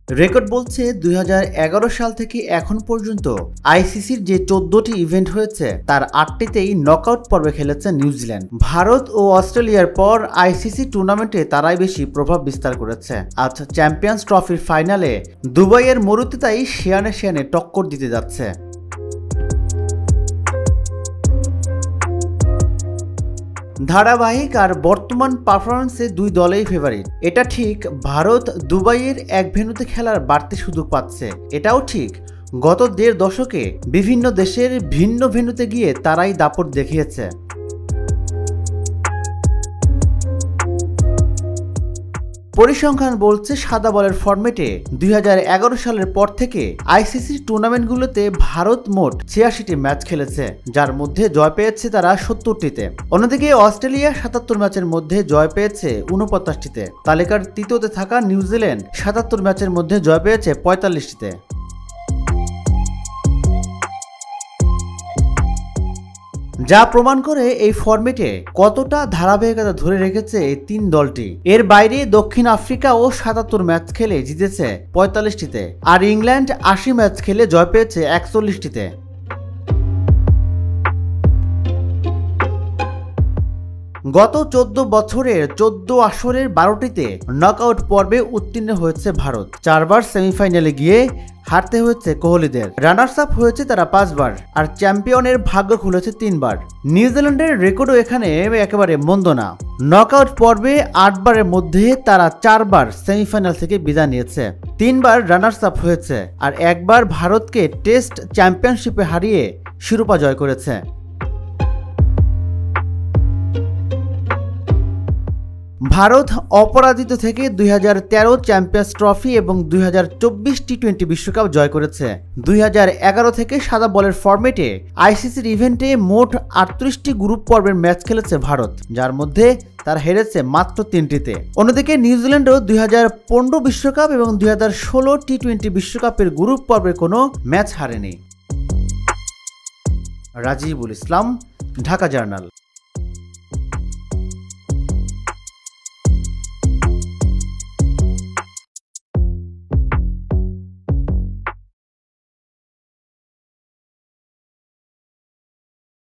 Record বলছে ২০১১ সাল থেকে এখন পর্যন্ত আইসিসির যে ১৪টি ইভেন্ট হয়েছে তার ৮টিতেই নকআউট পর্বে খেলেছে নিউজিল্যান্ড। ভারত ও অস্ট্রেলিয়ার পর আইসিসি টুর্নামেন্টে তারাই বেশি প্রভাব বিস্তার করেছে। আজ চ্যাম্পিয়ন্স ট্রফির ফাইনালে দুবাইয়ের মরুতে তাই শিয়ানে টক্কর দিতে যাচ্ছে। ধারাবাহিক আর বর্তমান পারফরমেন্সে দুই দলেই ফেভারিট। এটা ঠিক, ভারত দুবাইয়ের এক ভেন্যুতে খেলার বাড়তি সুযোগ পাচ্ছে। এটাও ঠিক, গত ১.৫ দশকে বিভিন্ন দেশের ভিন্ন ভেন্যুতে গিয়ে তারাই দাপট দেখিয়েছে। পরিসংখ্যান বলছে সাদা বলের ফরম্যাটে ২০১১ সালের পর থেকে আইসিসির টুর্নামেন্টগুলোতে ভারত মোট ৮৬টি ম্যাচ খেলেছে, যার মধ্যে জয় পেয়েছে তারা ৭০টিতে। অন্যদিকে অস্ট্রেলিয়া ৭৭ ম্যাচের মধ্যে জয় পেয়েছে ৪৯টিতে। তালিকার তৃতীয়তে থাকা নিউজিল্যান্ড ৭৭ ম্যাচের মধ্যে জয় পেয়েছে ৪৫টিতে। যা প্রমাণ করে এই ফরম্যাটে কতটা ধারাবাহিকতা ধরে রেখেছে এই তিন দলটি। এর বাইরে দক্ষিণ আফ্রিকাও ৭৭ ম্যাচ খেলে জিতেছে ৪৫টিতে, আর ইংল্যান্ড ৮০ ম্যাচ খেলে জয় পেয়েছে ৪১টিতে। গত ১৪ বছরের ১৪ আসরের ১২টিতে নকআউট পর্বে উত্তীর্ণ হয়েছে ভারত। ৪বার সেমিফাইনালে গিয়ে হারতে হয়েছে কোহলিদের। রানার্স আপ হয়েছে তারা ৫বার, আর চ্যাম্পিয়নের ভাগ্য খুলেছে ৩বার। নিউজিল্যান্ডের রেকর্ডও এখানে একেবারে মন্দ না। নকআউট পর্বে ৮বারের মধ্যে তারা ৪বার সেমিফাইনাল থেকে বিদায় নিয়েছে, ৩বার রানার্স আপ হয়েছে, আর একবার ভারতকে টেস্ট চ্যাম্পিয়নশিপে হারিয়ে শিরোপা জয় করেছে। ভারত অপরাজিত থেকে ২০১৩ চ্যাম্পিয়ন্স ট্রফি এবং ২০২৪ টি-২০ বিশ্বকাপ জয় করেছে। ২০১১ থেকে সাদা বলের ফরম্যাটে আইসিসির ইভেন্টে মোট ৩৮টি গ্রুপ পর্বের ম্যাচ খেলেছে ভারত, যার মধ্যে তারা হেরেছে মাত্র ৩টিতে। অন্যদিকে নিউজিল্যান্ডও ২০১৫ বিশ্বকাপ এবং ২০১৬ টি-২০ বিশ্বকাপের গ্রুপ পর্বের কোনো ম্যাচ হারেনি। রাজিবুল ইসলাম, ঢাকা জার্নাল।